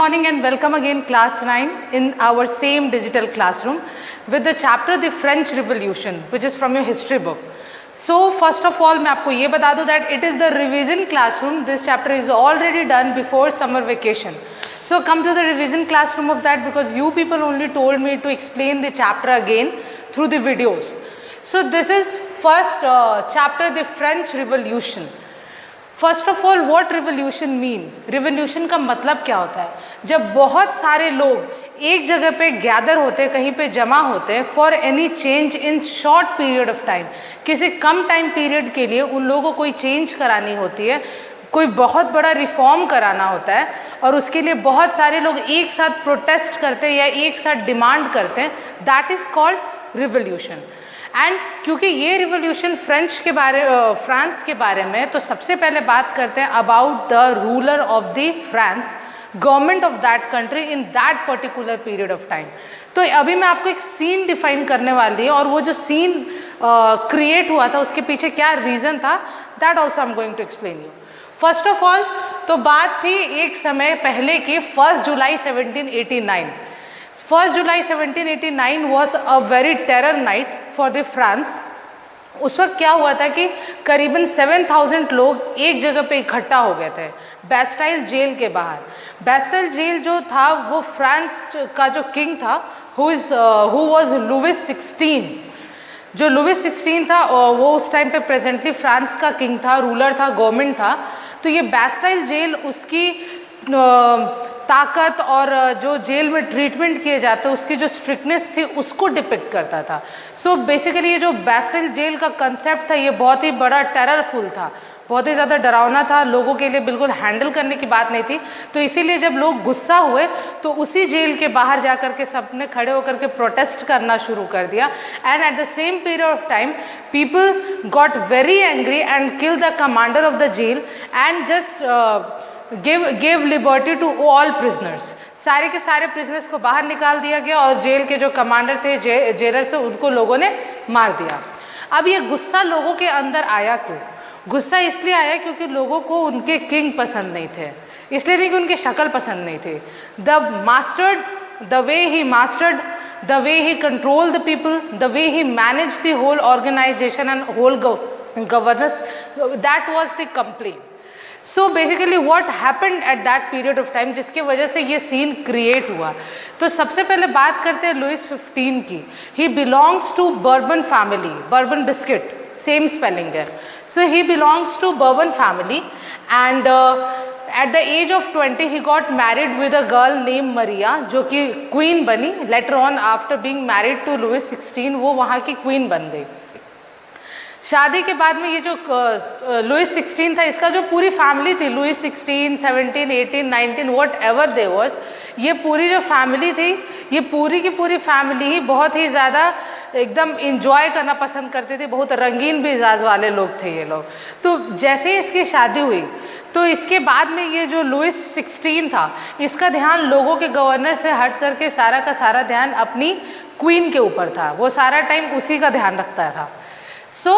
Morning and welcome again class 9 in our same digital classroom with the chapter the French Revolution which is from your history book. So first of all मैं आपको ये बता दूँ that it is the revision classroom. This chapter is already done before summer vacation. So come to the revision classroom of that because you people only told me to explain the chapter again through the videos. So this is first chapter the French Revolution. First of all what revolution mean, revolution का मतलब क्या होता है? जब बहुत सारे लोग एक जगह पे गैदर होते हैं, कहीं पे जमा होते हैं for any change in short period of time, किसी कम टाइम पीरियड के लिए उन लोगों को कोई चेंज करानी होती है, कोई बहुत बड़ा रिफॉर्म कराना होता है और उसके लिए बहुत सारे लोग एक साथ प्रोटेस्ट करते हैं या एक साथ डिमांड करते हैं, that is called revolution. And क्योंकि ये रिवोल्यूशन फ्रांस के बारे में, तो सबसे पहले बात करते हैं about the ruler of the France, government of that country in that particular period of time. तो अभी मैं आपको एक सीन डिफाइन करने वाली हूँ और वो जो सीन क्रिएट हुआ था उसके पीछे क्या रीज़न था, that also I am going to explain you. First of all तो बात थी एक समय पहले की 1 जुलाई 1789. 1 जुलाई 1789 was a very terror night for the France. उस वक्त क्या हुआ था कि करीबन 7000 लोग एक जगह पे इकट्ठा हो गए थे बैस्टाइल जेल के बाहर. बैस्टाइल जेल जो था वो फ्रांस का जो किंग था हु वॉज लुइस 16. जो लुइस 16 था वो उस टाइम पे प्रेजेंटली फ्रांस का किंग था, रूलर था, गवर्नमेंट था. तो ये बैस्टाइल जेल उसकी ताकत और जो जेल में ट्रीटमेंट किए जाते उसकी जो स्ट्रिक्टनेस थी उसको डिपिक्ट करता था. सो बेसिकली ये जो बैस्टाइल जेल का कंसेप्ट था ये बहुत ही बड़ा टेररफुल था, बहुत ही ज़्यादा डरावना था, लोगों के लिए बिल्कुल हैंडल करने की बात नहीं थी. तो इसीलिए जब लोग गुस्सा हुए तो उसी जेल के बाहर जा कर के सबने खड़े होकर के प्रोटेस्ट करना शुरू कर दिया. And at the same period of time people got very angry and kill the commander of the jail and just gave liberty to all prisoners. सारे के सारे प्रिजनर्स को बाहर निकाल दिया गया और जेल के जो कमांडर थे, जेलर थे, उनको लोगों ने मार दिया. अब ये गुस्सा लोगों के अंदर आया क्यों? गुस्सा इसलिए आया क्योंकि लोगों को उनके किंग पसंद नहीं थे, इसलिए नहीं कि उनकी शक्ल पसंद नहीं थी. The way he control the people, the way he manage the whole organisation and whole governance, that was the complaint. So basically what happened at that period of time जिसकी वजह से ये सीन क्रिएट हुआ. तो सबसे पहले बात करते हैं लुइस 15 की. He belongs to Bourbon family, Bourbon biscuit same spelling है. So he belongs to Bourbon family and at the age of 20 he got married with a girl name Maria जो कि क्वीन बनी. Later on after being married to Louis 16 वो वहाँ की queen बन गई. शादी के बाद में ये जो लुइस 16 था इसका जो पूरी फैमिली थी, Louis 16, 17, 18, 19 whatever they was, ये पूरी जो फैमिली थी ये पूरी की पूरी फैमिली ही बहुत ही ज़्यादा एकदम इंजॉय करना पसंद करते थे, बहुत रंगीन मिजाज वाले लोग थे ये लोग. तो जैसे ही इसकी शादी हुई तो इसके बाद में ये जो लुइस 16 था इसका ध्यान लोगों के गवर्नर से हट करके सारा का सारा ध्यान अपनी क्वीन के ऊपर था, वो सारा टाइम उसी का ध्यान रखता था. सो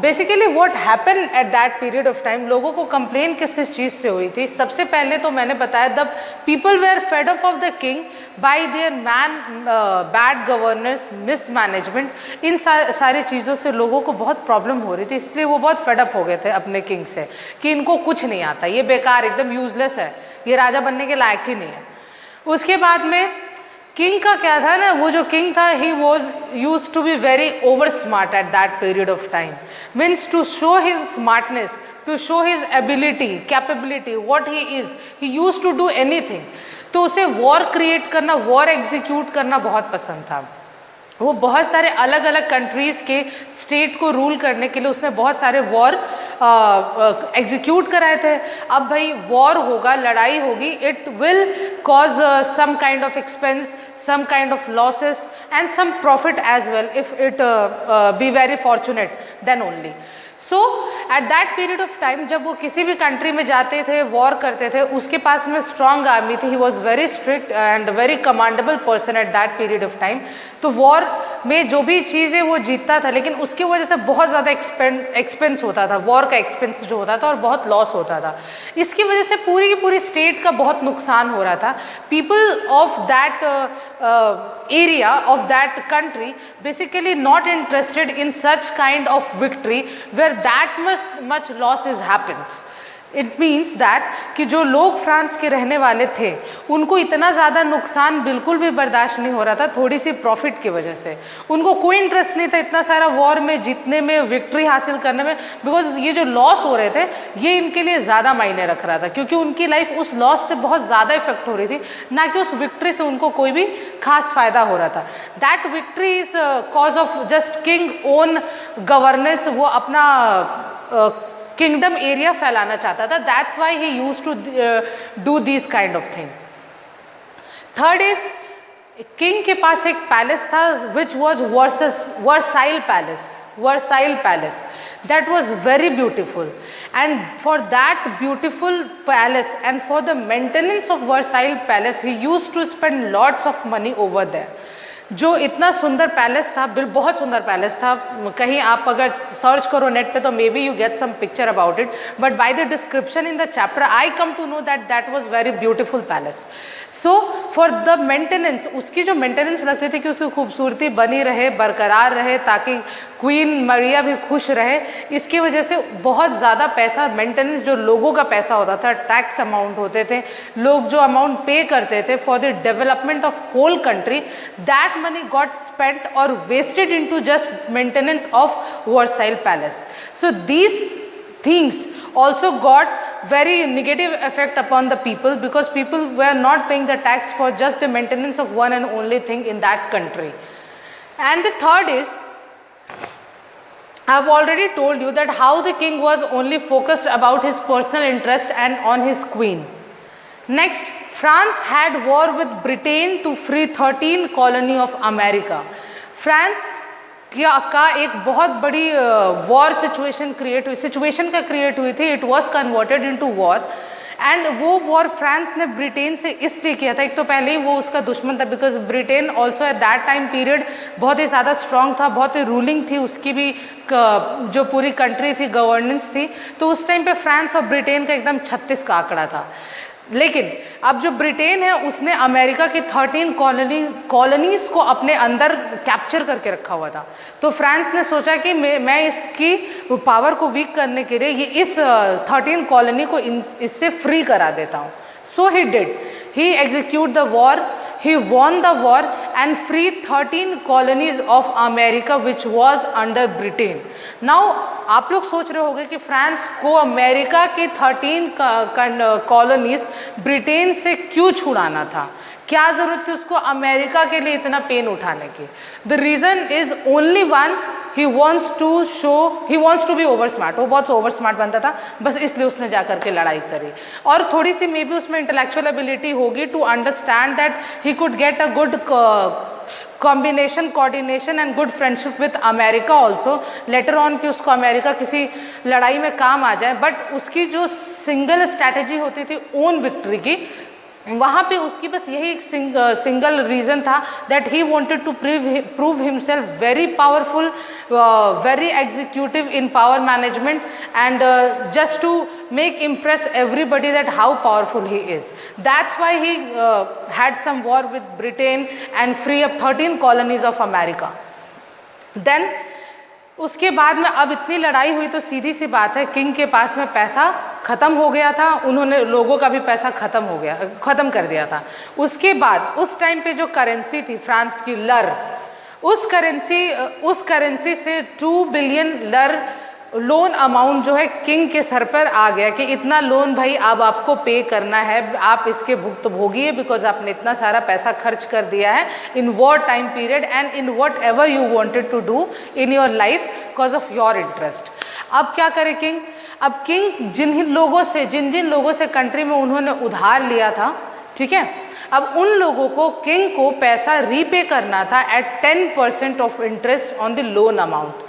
basically what happen at that period of time, लोगों को कंप्लेन किस किस चीज़ से हुई थी? सबसे पहले तो मैंने बताया the people were fed of the king by their bad governance, mismanagement. इन सारी चीज़ों से लोगों को बहुत प्रॉब्लम हो रही थी, इसलिए वो बहुत फेडअप हो गए थे अपने किंग से कि इनको कुछ नहीं आता, ये बेकार, एकदम यूजलेस है, ये राजा बनने के लायक ही नहीं है. उसके बाद में किंग का क्या था ना, वो जो किंग था he was use to be very over smart at that period of time. Means to show his smartness, to show his ability, capability, what he is, he use to do anything. तो उसे war create करना, war execute करना बहुत पसंद था. वो बहुत सारे अलग अलग कंट्रीज़ के स्टेट को रूल करने के लिए उसने बहुत सारे वॉर एग्जीक्यूट कराए थे. अब भाई वॉर होगा, लड़ाई होगी, it will cause some kind of expense, some kind of losses and some profit as well if it be very fortunate, then only. So eight that period of time जब वो किसी भी कंट्री में जाते थे, वॉर करते थे, उसके पास में स्ट्रॉन्ग आर्मी थी, he was very strict and very commendable person at that period of time. तो वॉर में जो भी चीज़ है वो जीतता था, लेकिन उसकी वजह से बहुत ज़्यादा एक्सपेंस होता था, वॉर का एक्सपेंस जो होता था, और बहुत लॉस होता था। इसकी वजह से पूरी की पूरी स्टेट का बहुत नुकसान हो रहा था। People of that area of that country basically not interested in such kind of victory where that much losses happens. It means that कि जो लोग फ्रांस के रहने वाले थे उनको इतना ज़्यादा नुकसान बिल्कुल भी बर्दाश्त नहीं हो रहा था थोड़ी सी प्रॉफिट की वजह से। उनको कोई इंटरेस्ट नहीं था इतना सारा वॉर में जीतने में, विक्ट्री हासिल करने में, बिकॉज ये जो लॉस हो रहे थे ये इनके लिए ज़्यादा मायने रख रहा था, क्योंकि उनकी लाइफ उस लॉस से बहुत ज़्यादा इफेक्ट हो रही थी, ना कि उस विक्ट्री से उनको कोई भी खास फायदा हो रहा था। That victory is cause of just king own governance, वो अपना किंगडम एरिया फैलाना चाहता था। That's why he use to do this kind of thing. Third is king के पास एक पैलेस था which was Versailles palace that was very beautiful, and for that beautiful palace and for the maintenance of Versailles palace he used to spend lots of money over there. जो इतना सुंदर palace था, बहुत सुंदर palace था, कहीं आप अगर सर्च करो नेट पे तो maybe you get some picture about it, but by the description in the chapter I come to know that that was very beautiful palace. So for the maintenance, उसकी जो maintenance लगती थी कि उसकी खूबसूरती बनी रहे, बरकरार रहे, ताकि क्वीन मरिया भी खुश रहे, इसकी वजह से बहुत ज़्यादा पैसा, मेंटेनेंस जो लोगों का पैसा होता था, टैक्स अमाउंट होते थे, लोग जो अमाउंट पे करते थे for the development of whole country, that money got spent or wasted into just maintenance of Versailles palace. So these things also got very negative effect upon the people, because people were not paying the tax for just the maintenance of one and only thing in that country. And the third is, I have already told you that how the king was only focused about his personal interest and on his queen. Next, France had war with Britain to free 13 colony of America. France का एक बहुत बड़ी war situation create हुई थी, it was converted into war, and वो war France ने Britain से इसलिए किया था, एक तो पहले ही वो उसका दुश्मन था, because Britain also at that time period बहुत ही ज़्यादा स्ट्रॉन्ग था, बहुत ही रूलिंग थी, उसकी भी जो पूरी कंट्री थी, गवर्नेंस थी, तो उस टाइम पे फ्रांस और ब्रिटेन का एकदम 36 का आंकड़ा था। लेकिन अब जो ब्रिटेन है उसने अमेरिका की 13 कॉलोनीज को अपने अंदर कैप्चर करके रखा हुआ था, तो फ्रांस ने सोचा कि मैं इसकी पावर को वीक करने के लिए ये इस 13 कॉलोनी को इससे फ्री करा देता हूँ। So he did, he execute the war, he won the war and freed 13 colonies of America which was under Britain. Now आप लोग सोच रहे होंगे कि फ्रांस को अमेरिका की 13 कॉलोनीज ब्रिटेन से क्यों छुड़ाना था, क्या ज़रूरत थी उसको अमेरिका के लिए इतना पेन उठाने की। The reason is only one, he wants to be over smart, वो बहुत ओवर स्मार्ट बनता था, बस इसलिए उसने जा करके लड़ाई करी, और थोड़ी सी मे बी उसमें इंटेलेक्चुअल एबिलिटी होगी to understand that he could get a good combination, coordination and good friendship with America also later on, कि उसको अमेरिका किसी लड़ाई में काम आ जाए। बट उसकी जो सिंगल स्ट्रैटेजी होती थी ओन विक्ट्री की, वहाँ पे उसकी बस यही एक सिंगल रीज़न था that he wanted to prove himself very powerful, very executive in power management, and just to make impress everybody that how powerful he is. That's why he had some war with Britain and free up 13 colonies of America. Then उसके बाद में अब इतनी लड़ाई हुई तो सीधी सी बात है किंग के पास में पैसा ख़त्म हो गया था, उन्होंने लोगों का भी पैसा ख़त्म कर दिया था। उसके बाद उस टाइम पे जो करेंसी थी फ्रांस की लर, उस करेंसी से 2 बिलियन लर लोन अमाउंट जो है किंग के सर पर आ गया कि इतना लोन भाई अब आपको पे करना है, आप इसके भुगतान है, बिकॉज आपने इतना सारा पैसा खर्च कर दिया है in war time period and in whatever you wanted to do in your life because of your interest. अब क्या करे किंग, अब किंग जिन जिन लोगों से कंट्री में उन्होंने उधार लिया था, ठीक है, अब उन लोगों को, किंग को पैसा रीपे करना था at 10% of interest on the loan amount.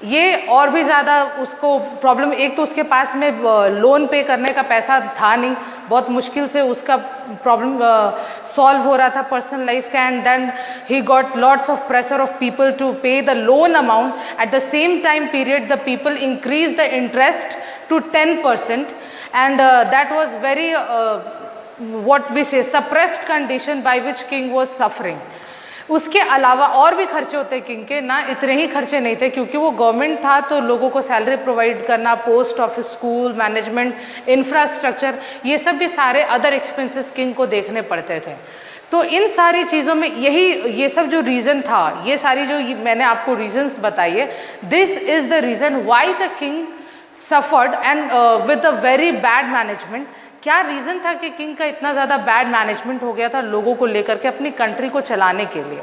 ये और भी ज़्यादा उसको प्रॉब्लम, एक तो उसके पास में लोन पे करने का पैसा था नहीं, बहुत मुश्किल से उसका प्रॉब्लम सॉल्व हो रहा था पर्सनल लाइफ का, and then he got lots of pressure of people to pay the loan amount. At the same time period the people increase the interest to 10%, and that was very what we say suppressed condition by which king was suffering. उसके अलावा और भी खर्चे होते king के, ना इतने ही खर्चे नहीं थे क्योंकि वो गवर्नमेंट था, तो लोगों को सैलरी प्रोवाइड करना, post office, school, management, infrastructure, ये सब भी सारे अदर एक्सपेंसेस किंग को देखने पड़ते थे। तो इन सारी चीज़ों में ये सब जो रीज़न था, ये सारी जो मैंने आपको रीजन्स बताई है, this is the reason why the king suffered and with a very bad management. क्या रीज़न था कि किंग का इतना ज़्यादा बैड मैनेजमेंट हो गया था लोगों को लेकर के अपनी कंट्री को चलाने के लिए?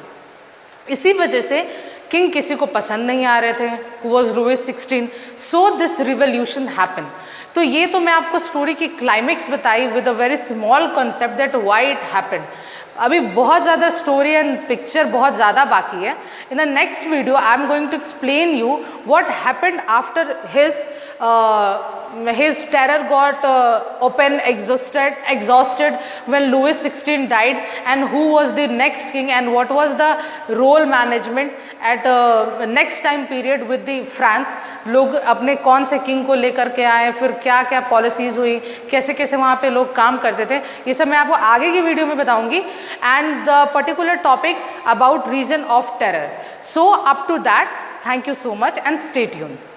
इसी वजह से किंग किसी को पसंद नहीं आ रहे थे, who was Louis 16, so this revolution happen. तो ये तो मैं आपको स्टोरी की क्लाइमेक्स बताई with a very small concept that why it happen. अभी बहुत ज़्यादा स्टोरी एंड पिक्चर बहुत ज़्यादा बाकी है। In the next video I am going to explain you what happened after his terror got open, exhausted when Louis 16 died, and who was the next king and what was the role management at next time period with the France। लोग अपने कौन से king को लेकर के आए, फिर क्या क्या पॉलिसीज़ हुई, कैसे कैसे वहाँ पे लोग काम करते थे, ये सब मैं आपको आगे की वीडियो में बताऊंगी। And the particular topic about reason of terror. So up to that, thank you so much and stay tuned.